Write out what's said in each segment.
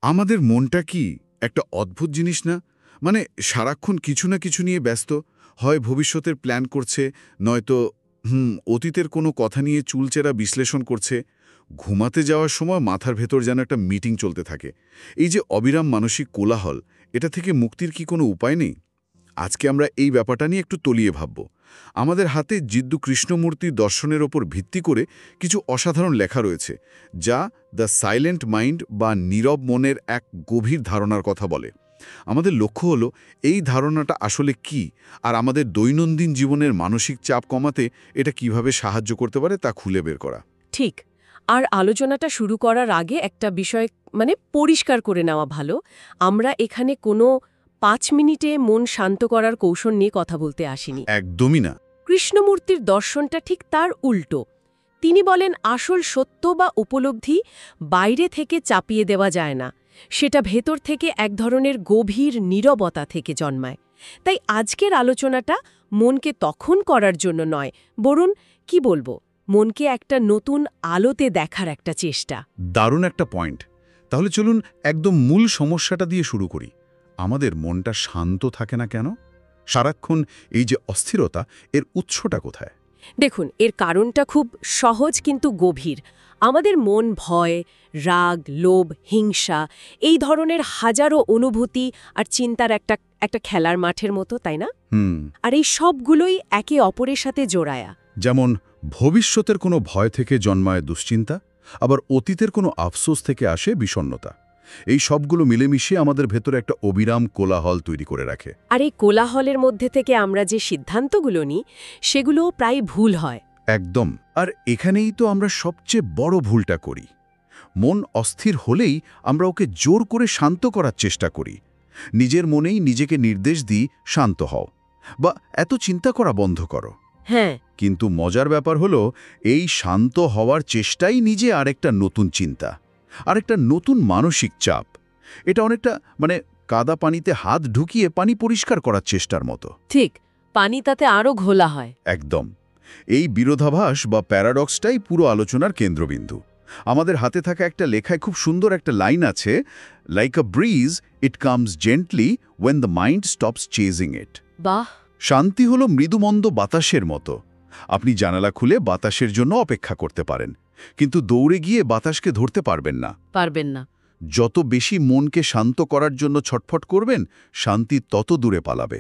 আমাদের মনটা কি একটা অদ্ভুত জিনিস না? মানে সারাক্ষণ কিছু না কিছু নিয়ে ব্যস্ত, হয় ভবিষ্যতের প্ল্যান করছে, নয়তো অতীতের কোনো কথা নিয়ে চুলচেরা বিশ্লেষণ করছে। ঘুমাতে যাওয়ার সময় মাথার ভেতর যেন একটা মিটিং চলতে থাকে। এই যে অবিরাম মানসিক কোলাহল, এটা থেকে মুক্তির কি কোনো উপায় নেই? আজকে আমরা এই ব্যাপারটা নিয়ে একটু তলিয়ে ভাবব। আমাদের হাতে জিদ্দু কৃষ্ণমূর্তির দর্শনের ওপর ভিত্তি করে কিছু অসাধারণ লেখা রয়েছে, যা দ্য সাইলেন্ট মাইন্ড বা নীরব মনের এক গভীর ধারণার কথা বলে। আমাদের লক্ষ্য হলো এই ধারণাটা আসলে কি, আর আমাদের দৈনন্দিন জীবনের মানসিক চাপ কমাতে এটা কিভাবে সাহায্য করতে পারে তা খুলে বের করা। ঠিক। আর আলোচনাটা শুরু করার আগে একটা বিষয় পরিষ্কার করে নেওয়া ভালো। আমরা এখানে কোনো ৫ মিনিটে মন শান্ত করার কৌশল নিয়ে কথা বলতে আসিনি। একদমই না। কৃষ্ণমূর্তির দর্শনটা ঠিক তার উল্টো। তিনি বলেন আসল সত্য বা উপলব্ধি বাইরে থেকে চাপিয়ে দেওয়া যায় না, সেটা ভেতর থেকে এক ধরনের গভীর নীরবতা থেকে জন্মায়। তাই আজকের আলোচনাটা মনকে তখন করার জন্য নয়, বরং কি বলবো, মনকে একটা নতুন আলোতে দেখার একটা চেষ্টা। দারুণ একটা পয়েন্ট। তাহলে চলুন একদম মূল সমস্যাটা দিয়ে শুরু করি। আমাদের মনটা শান্ত থাকে না কেন? সারাক্ষণ এই যে অস্থিরতা, এর উৎসটা কোথায়? দেখুন, এর কারণটা খুব সহজ কিন্তু গভীর। আমাদের মন ভয়, রাগ, লোভ, হিংসা এই ধরনের হাজারো অনুভূতি আর চিন্তার একটা একটা খেলার মাঠের মতো, তাই না? আর এই সবগুলোই একে অপরের সাথে জোড়ায়া। যেমন ভবিষ্যতের কোনো ভয় থেকে জন্মায় দুশ্চিন্তা, আবার অতীতের কোনো আফসোস থেকে আসে বিষণ্ণতা। এই সবগুলো মিলেমিশে আমাদের ভেতরে একটা অবিরাম কোলাহল তৈরি করে রাখে। আর এই কোলাহলের মধ্যে থেকে আমরা যে সিদ্ধান্তগুলো নিই, সেগুলোও প্রায় ভুল হয়। একদম। আর এখানেই তো আমরা সবচেয়ে বড় ভুলটা করি। মন অস্থির হলেই আমরা ওকে জোর করে শান্ত করার চেষ্টা করি। নিজের মনেই নিজেকে নির্দেশ দিই, শান্ত হও, বা এত চিন্তা করা বন্ধ করো। হ্যাঁ। কিন্তু মজার ব্যাপার হলো, এই শান্ত হওয়ার চেষ্টাই নিজে আরেকটা নতুন চিন্তা, আরেকটা নতুন মানসিক চাপ। এটা অনেকটা কাদা পানিতে হাত ঢুকিয়ে পানি পরিষ্কার করার চেষ্টার মতো। ঠিক, পানি তাতে আরও ঘোলা হয়। একদম। এই বিরোধাভাস বা প্যারাডক্সটাই পুরো আলোচনার কেন্দ্রবিন্দু। আমাদের হাতে থাকা একটা লেখায় খুব সুন্দর একটা লাইন আছে, like a breeze it comes gently when the mind stops chasing it. বাহ! শান্তি হলো মৃদুমন্দ বাতাসের মতো। আপনি জানালা খুলে বাতাসের জন্য অপেক্ষা করতে পারেন, কিন্তু দৌড়ে গিয়ে বাতাসকে ধরতে পারবেন না। পারবেন না। যত বেশি মনকে শান্ত করার জন্য ছটফট করবেন, শান্তি তত দূরে পালাবে।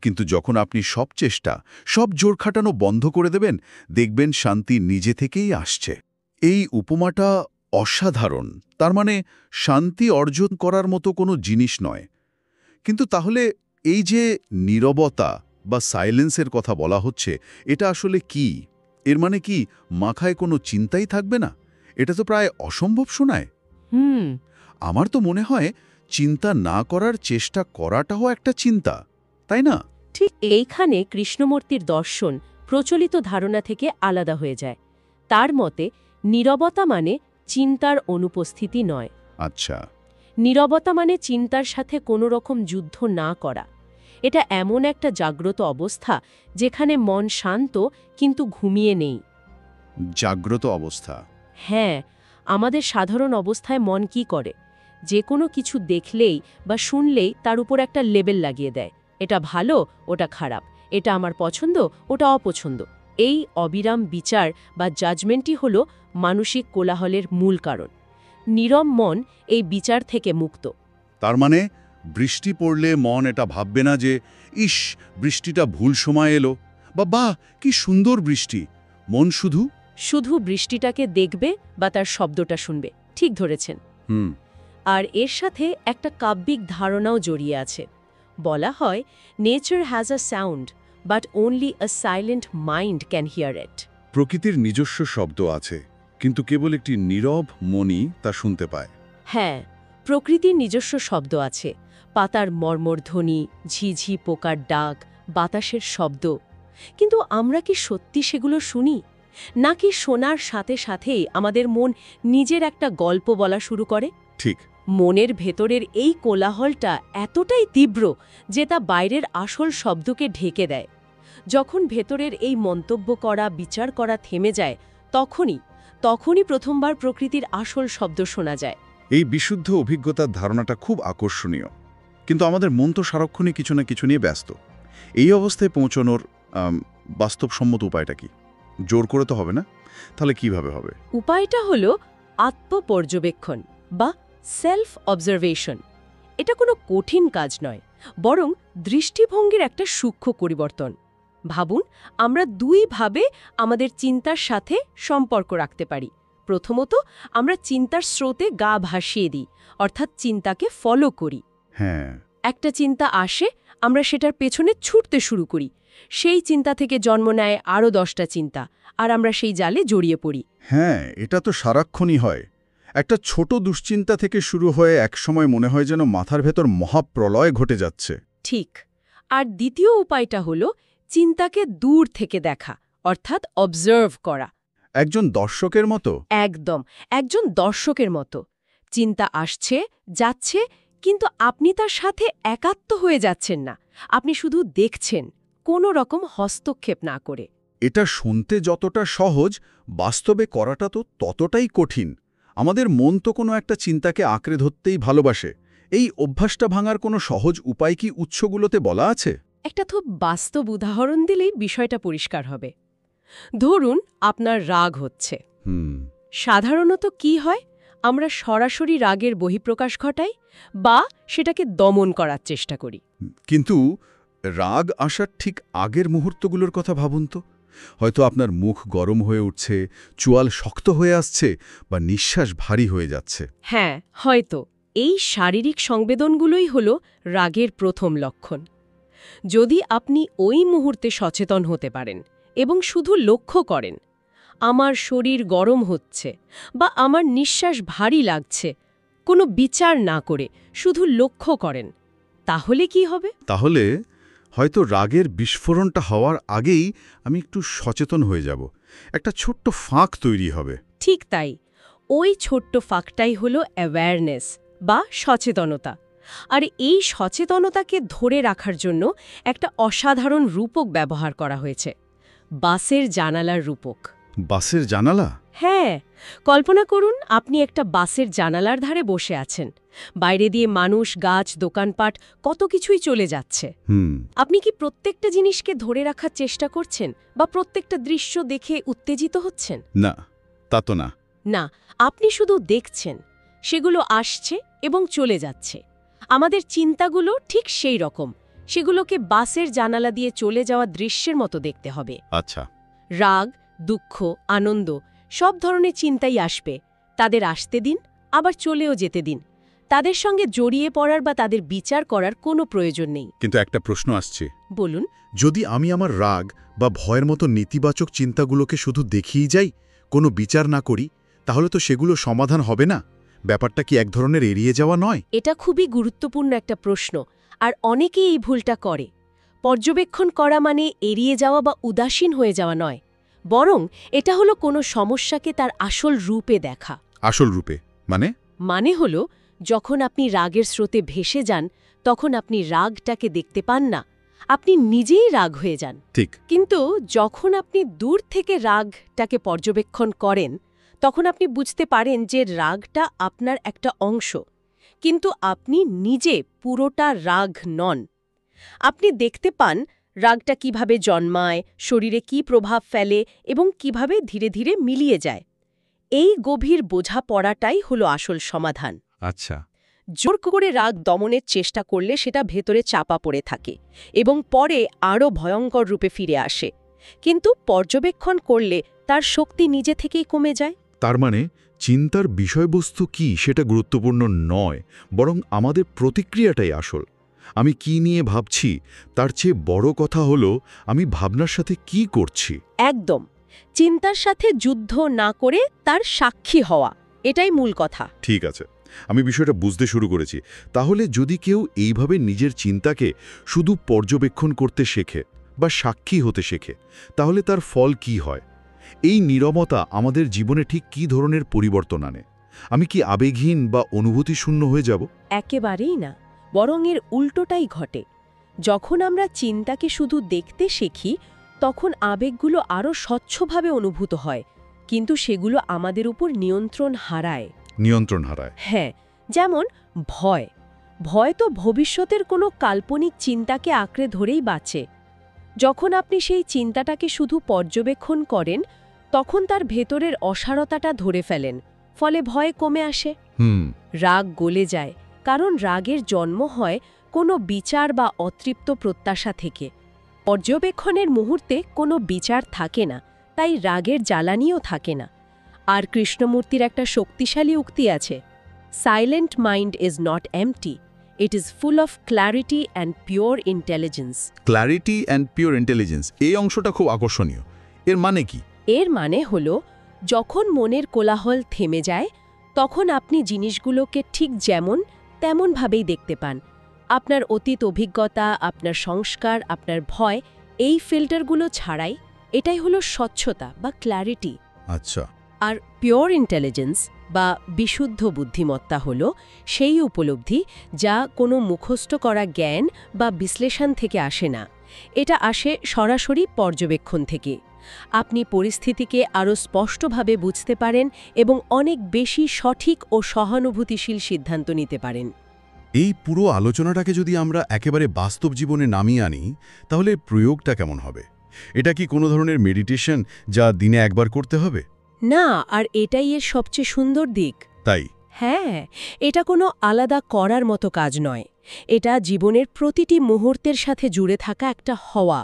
কিন্তু যখন আপনি সব চেষ্টা, সব জোর খাটানো বন্ধ করে দেবেন, দেখবেন শান্তি নিজে থেকেই আসছে। এই উপমাটা অসাধারণ। তার মানে শান্তি অর্জন করার মতো কোনো জিনিস নয়। কিন্তু তাহলে এই যে নীরবতা বা সাইলেন্সের কথা বলা হচ্ছে, এটা আসলে কি? এর মানে কি মাথায় কোনো চিন্তাই থাকবে না? এটা তো প্রায় অসম্ভব শোনায়। আমার তো মনে হয় চিন্তা না করার চেষ্টা করাটাও একটা চিন্তা, তাই না? ঠিক এইখানে কৃষ্ণমূর্তির দর্শন প্রচলিত ধারণা থেকে আলাদা হয়ে যায়। তার মতে নীরবতা মানে চিন্তার অনুপস্থিতি নয়। আচ্ছা। নীরবতা মানে চিন্তার সাথে কোনো রকম যুদ্ধ না করা। এটা এমন একটা জাগ্রত অবস্থা যেখানে মন শান্ত কিন্তু ঘুমিয়ে নেই। জাগ্রত অবস্থা। হ্যাঁ, আমাদের সাধারণ অবস্থায় মন কি করে? যে কোনো কিছু দেখলেই বা শুনলেই তার উপর একটা লেবেল লাগিয়ে দেয়। এটা ভালো, ওটা খারাপ, এটা আমার পছন্দ, ওটা অপছন্দ। এই অবিরাম বিচার বা জাজমেন্টই হলো মানসিক কোলাহলের মূল কারণ। নীরব মন এই বিচার থেকে মুক্ত। তার মানে বৃষ্টি পড়লে মন এটা ভাববে না যে ইস, বৃষ্টিটা ভুল সময় এলো, বা বাহ কি সুন্দর বৃষ্টি। মন শুধু শুধু বৃষ্টিটাকে দেখবে বা তার শব্দটা শুনবে। ঠিক ধরেছেন। আর এর সাথে একটা কাব্যিক ধারণাও জড়িয়ে আছে। বলা হয়, nature has a sound, but only a silent mind can hear it. প্রকৃতির নিজস্ব শব্দ আছে, কিন্তু কেবল একটি নীরব মনই তা শুনতে পায়। হ্যাঁ, প্রকৃতির নিজস্ব শব্দ আছে। পাতার মর্মরধ্বনি, ঝিঝি পোকার ডাক, বাতাসের শব্দ। কিন্তু আমরা কি সত্যি সেগুলো শুনি? নাকি শোনার সাথে সাথেই আমাদের মন নিজের একটা গল্প বলা শুরু করে? ঠিক। মনের ভেতরের এই কোলাহলটা এতটাই তীব্র যে তা বাইরের আসল শব্দকে ঢেকে দেয়। যখন ভেতরের এই মন্তব্য করা, বিচার করা থেমে যায়, তখনই প্রথমবার প্রকৃতির আসল শব্দ শোনা যায়। এই বিশুদ্ধ অভিজ্ঞতার ধারণাটা খুব আকর্ষণীয়, কিন্তু আমাদের মন তো সারাক্ষণই কিছু না কিছু নিয়ে ব্যস্ত। এই অবস্থায় পৌঁছানোর বাস্তবসম্মত উপায়টা কি? জোর করে তো হবে না, তাহলে কিভাবে হবে? উপায়টা হলো আত্মপর্যবেক্ষণ বা সেলফ অবজারভেশন। এটা কোনো কঠিন কাজ নয়, বরং দৃষ্টিভঙ্গির একটা সূক্ষ্ম পরিবর্তন। ভাবুন, আমরা দুইভাবে আমাদের চিন্তার সাথে সম্পর্ক রাখতে পারি। প্রথমত, আমরা চিন্তার স্রোতে গা ভাসিয়ে দিই, অর্থাৎ চিন্তাকে ফলো করি। হ্যাঁ, একটা চিন্তা আসে, আমরা সেটার পেছনে ছুটতে শুরু করি। সেই চিন্তা থেকে জন্ম নেয় আরও 10টা চিন্তা, আর আমরা সেই জালে জড়িয়ে পড়ি। হ্যাঁ, এটা তো সারাক্ষণই হয়। একটা ছোট দুশ্চিন্তা থেকে শুরু হয়ে একসময় মনে হয় যেন মাথার ভেতর মহাপ্রলয় ঘটে যাচ্ছে। ঠিক। আর দ্বিতীয় উপায়টা হলো চিন্তাকে দূর থেকে দেখা, অর্থাৎ অবজার্ভ করা। একজন দর্শকের মতো। একদম, একজন দর্শকের মতো। চিন্তা আসছে, যাচ্ছে, কিন্তু আপনি তার সাথে একাত্ম হয়ে যাচ্ছেন না। আপনি শুধু দেখছেন, কোনো রকম হস্তক্ষেপ না করে। এটা শুনতে যতটা সহজ, বাস্তবে করাটা তো ততটাই কঠিন। আমাদের মন তো কোনো একটা চিন্তাকে আঁকড়ে ধরতেই ভালোবাসে। এই অভ্যাসটা ভাঙার কোনো সহজ উপায় কি উৎসগুলোতে বলা আছে? একটা খুব বাস্তব উদাহরণ দিলেই বিষয়টা পরিষ্কার হবে। ধরুন, আপনার রাগ হচ্ছে। সাধারণত কি হয়? আমরা সরাসরি রাগের বহিঃপ্রকাশ ঘটাই বা সেটাকে দমন করার চেষ্টা করি। কিন্তু রাগ আসার ঠিক আগের মুহূর্তগুলোর কথা ভাবুন তো। হয়তো আপনার মুখ গরম হয়ে উঠছে, চোয়াল শক্ত হয়ে আসছে, বা নিঃশ্বাস ভারী হয়ে যাচ্ছে। হ্যাঁ, হয়তো এই শারীরিক সংবেদনগুলোই হল রাগের প্রথম লক্ষণ। যদি আপনি ওই মুহূর্তে সচেতন হতে পারেন এবং শুধু লক্ষ্য করেন, আমার শরীর গরম হচ্ছে বা আমার নিঃশ্বাস ভারী লাগছে, কোনো বিচার না করে শুধু লক্ষ্য করেন, তাহলে কি হবে? তাহলে হয়তো রাগের বিস্ফোরণটা হওয়ার আগেই আমি একটু সচেতন হয়ে যাব। একটা ছোট্ট ফাঁক তৈরি হবে। ঠিক তাই। ওই ছোট্ট ফাঁকটাই হলো অ্যাওয়ারনেস বা সচেতনতা। আর এই সচেতনতাকে ধরে রাখার জন্য একটা অসাধারণ রূপক ব্যবহার করা হয়েছে, বাসের জানালার রূপক। বাসের জানালা? হ্যাঁ, কল্পনা করুন আপনি একটা বাসের জানালার ধারে বসে আছেন। বাইরে দিয়ে মানুষ, গাছ, দোকানপাট কত কিছুই চলে যাচ্ছে। আপনি কি প্রত্যেকটা জিনিসকে ধরে রাখার চেষ্টা করছেন বা প্রত্যেকটা দৃশ্য দেখে উত্তেজিত হচ্ছেন? না, তা তো না। না, আপনি শুধু দেখছেন। সেগুলো আসছে এবং চলে যাচ্ছে। আমাদের চিন্তাগুলো ঠিক সেই রকম। সেগুলোকে বাসের জানালা দিয়ে চলে যাওয়া দৃশ্যের মতো দেখতে হবে। আচ্ছা। রাগ, দুঃখ, আনন্দ সব ধরনের চিন্তাই আসবে। তাদের আসতে দিন, আবার চলেও যেতে দিন। তাদের সঙ্গে জড়িয়ে পড়ার বা তাদের বিচার করার কোনো প্রয়োজন নেই। কিন্তু একটা প্রশ্ন আসছে। বলুন। যদি আমি আমার রাগ বা ভয়ের মতো নেতিবাচক চিন্তাগুলোকে শুধু দেখিয়ে যাই, কোনো বিচার না করি, তাহলে তো সেগুলো সমাধান হবে না। ব্যাপারটা কি এক ধরনের এড়িয়ে যাওয়া নয়? এটা খুবই গুরুত্বপূর্ণ একটা প্রশ্ন, আর অনেকেই এই ভুলটা করে। পর্যবেক্ষণ করা মানে এড়িয়ে যাওয়া বা উদাসীন হয়ে যাওয়া নয়, বরং এটা হলো কোনো সমস্যাকে তার আসল রূপে দেখা। আসল রূপে মানে হলো, যখন আপনি রাগের স্রোতে ভেসে যান, তখন আপনি রাগটাকে দেখতে পান না, আপনি নিজেই রাগ হয়ে যান। ঠিক। কিন্তু যখন আপনি দূর থেকে রাগটাকে পর্যবেক্ষণ করেন, তখন আপনি বুঝতে পারেন যে রাগটা আপনার একটা অংশ, কিন্তু আপনি নিজে পুরোটা রাগ নন। আপনি দেখতে পান রাগটা কিভাবে জন্মায়, শরীরে কি প্রভাব ফেলে এবং কিভাবে ধীরে ধীরে মিলিয়ে যায়। এই গভীর বোঝাপড়াটাই হলো আসল সমাধান। আচ্ছা। জোর করে রাগ দমনের চেষ্টা করলে সেটা ভেতরে চাপা পড়ে থাকে এবং পরে আরও ভয়ঙ্কর রূপে ফিরে আসে। কিন্তু পর্যবেক্ষণ করলে তার শক্তি নিজে থেকেই কমে যায়। তার মানে চিন্তার বিষয়বস্তু কি সেটা গুরুত্বপূর্ণ নয়, বরং আমাদের প্রতিক্রিয়াটাই আসল। আমি কি নিয়ে ভাবছি তার চেয়ে বড় কথা হলো আমি ভাবনার সাথে কি করছি। একদম। চিন্তার সাথে যুদ্ধ না করে তার সাক্ষী হওয়া, এটাই মূল কথা। ঠিক আছে, আমি বিষয়টা বুঝতে শুরু করেছি। তাহলে যদি কেউ এইভাবে নিজের চিন্তাকে শুধু পর্যবেক্ষণ করতে শেখে বা সাক্ষী হতে শেখে, তাহলে তার ফল কি হয়? এই নীরবতা আমাদের জীবনে ঠিক কী ধরনের পরিবর্তন আনে? আমি কি আবেগহীন বা অনুভূতিশূন্য হয়ে যাব? একেবারেই না, বরং এর উল্টোটাই ঘটে। যখন আমরা চিন্তাকে শুধু দেখতে শিখি, তখন আবেগগুলো আরও স্বচ্ছভাবে অনুভূত হয়, কিন্তু সেগুলো আমাদের উপর নিয়ন্ত্রণ হারায়। নিয়ন্ত্রণ হারায়? হ্যাঁ, যেমন ভয়। ভয় তো ভবিষ্যতের কোনো কাল্পনিক চিন্তাকে আঁকড়ে ধরেই বাঁচে। যখন আপনি সেই চিন্তাটাকে শুধু পর্যবেক্ষণ করেন, তখন তার ভেতরের অসারতাটা ধরে ফেলেন, ফলে ভয় কমে আসে। রাগ গলে যায়, কারণ রাগের জন্ম হয় কোনো বিচার বা অতৃপ্ত প্রত্যাশা থেকে। পর্যবেক্ষণের মুহূর্তে কোনো বিচার থাকে না, তাই রাগের জ্বালানিও থাকে না। আর কৃষ্ণমূর্তির একটা শক্তিশালী উক্তি আছে, silent mind is not empty, it is full of clarity and pure intelligence. Clarity and pure intelligence, এই অংশটা খুব আকর্ষণীয়। এর মানে কি? এর মানে হল, যখন মনের কোলাহল থেমে যায়, তখন আপনি জিনিসগুলোকে ঠিক যেমন তেমনভাবেই দেখতে পান। আপনার অতীত অভিজ্ঞতা, আপনার সংস্কার, আপনার ভয়, এই ফিল্টারগুলো ছাড়াই। এটাই হলো স্বচ্ছতা বা ক্ল্যারিটি। আচ্ছা। আর পিওর ইন্টেলিজেন্স বা বিশুদ্ধ বুদ্ধিমত্তা হল সেই উপলব্ধি যা কোনো মুখস্থ করা জ্ঞান বা বিশ্লেষণ থেকে আসে না। এটা আসে সরাসরি পর্যবেক্ষণ থেকে। আপনি পরিস্থিতিকে আরও স্পষ্টভাবে বুঝতে পারেন এবং অনেক বেশি সঠিক ও সহানুভূতিশীল সিদ্ধান্ত নিতে পারেন। এই পুরো আলোচনাটাকে যদি আমরা একেবারে বাস্তব জীবনে নামিয়ে আনি, তাহলে প্রয়োগটা কেমন হবে? এটা কি কোনো ধরনের মেডিটেশন যা দিনে একবার করতে হবে? না, আর এটাই এর সবচেয়ে সুন্দর দিক। তাই? হ্যাঁ, এটা কোনো আলাদা করার মতো কাজ নয়। এটা জীবনের প্রতিটি মুহূর্তের সাথে জুড়ে থাকা একটা হওয়া।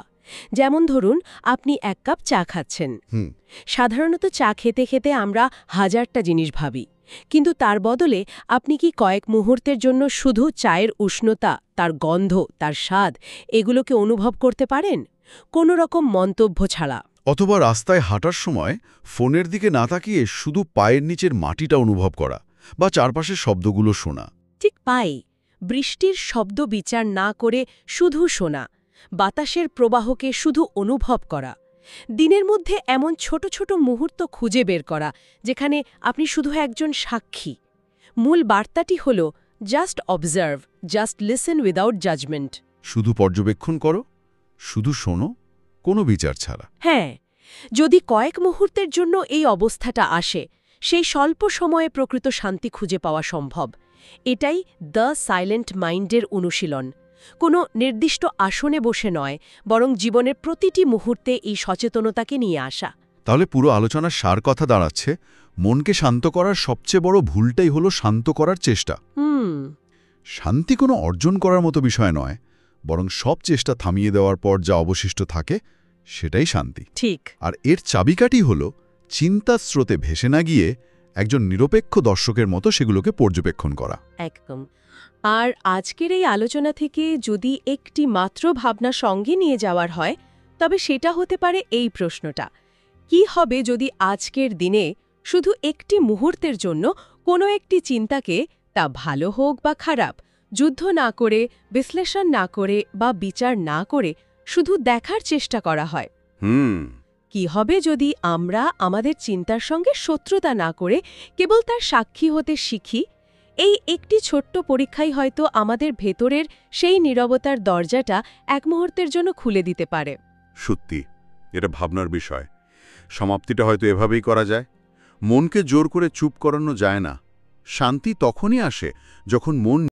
যেমন ধরুন, আপনি এক কাপ চা খাচ্ছেন। সাধারণত চা খেতে খেতে আমরা হাজারটা জিনিস ভাবি, কিন্তু তার বদলে আপনি কি কয়েক মুহূর্তের জন্য শুধু চায়ের উষ্ণতা, তার গন্ধ, তার স্বাদ, এগুলোকে অনুভব করতে পারেন, কোনো রকম মন্তব্য ছাড়া? অথবা রাস্তায় হাঁটার সময় ফোনের দিকে না তাকিয়ে শুধু পায়ের নিচের মাটিটা অনুভব করা, বা চারপাশের শব্দগুলো শোনা। ঠিক পাই, বৃষ্টির শব্দ বিচার না করে শুধু শোনা, বাতাসের প্রবাহকে শুধু অনুভব করা। দিনের মধ্যে এমন ছোট ছোট মুহূর্ত খুঁজে বের করা যেখানে আপনি শুধু একজন সাক্ষী। মূল বার্তাটি হল, just observe, just listen without judgement. শুধু পর্যবেক্ষণ করো, শুধু শোনো, কোনো বিচার ছাড়া। হ্যাঁ, যদি কয়েক মুহূর্তের জন্য এই অবস্থাটা আসে, সেই স্বল্প সময়ে প্রকৃত শান্তি খুঁজে পাওয়া সম্ভব। এটাই দ্য সাইলেন্ট মাইন্ডের অনুশীলন। কোনো নির্দিষ্ট আসনে বসে নয়, বরং জীবনের প্রতিটি মুহূর্তে এই সচেতনতাকে নিয়ে আসা। তাহলে পুরো আলোচনার সার কথা দাঁড়াচ্ছে, মনকে শান্ত করার সবচেয়ে বড় ভুলটাই হলো শান্ত করার চেষ্টা। শান্তি কোনো অর্জন করার মতো বিষয় নয়, বরং সব চেষ্টা থামিয়ে দেওয়ার পর যা অবশিষ্ট থাকে সেটাই শান্তি। ঠিক। আর এর চাবিকাঠি হল চিন্তার স্রোতে ভেসে না গিয়ে একজন নিরপেক্ষ দর্শকের মতো সেগুলোকে পর্যবেক্ষণ করা। একদম। আর আজকের এই আলোচনা থেকে যদি একটি মাত্র ভাবনা সঙ্গে নিয়ে যাওয়ার হয়, তবে সেটা হতে পারে এই প্রশ্নটা, কি হবে যদি আজকের দিনে শুধু একটি মুহূর্তের জন্য কোনো একটি চিন্তাকে, তা ভালো হোক বা খারাপ, যুদ্ধ না করে, বিশ্লেষণ না করে বা বিচার না করে শুধু দেখার চেষ্টা করা হয়? কি হবে যদি আমরা আমাদের চিন্তার সঙ্গে শত্রুতা না করে কেবল তার সাক্ষী হতে শিখি? এই একটি ছোট্ট পরীক্ষাই হয়তো আমাদের ভেতরের সেই নীরবতার দরজাটা এক মুহূর্তের জন্য খুলে দিতে পারে। সত্যি, এটা ভাবনার বিষয়। সমাপ্তিটা হয়তো এভাবেই করা যায়। মনকে জোর করে চুপ করানো যায় না। শান্তি তখনই আসে যখন মন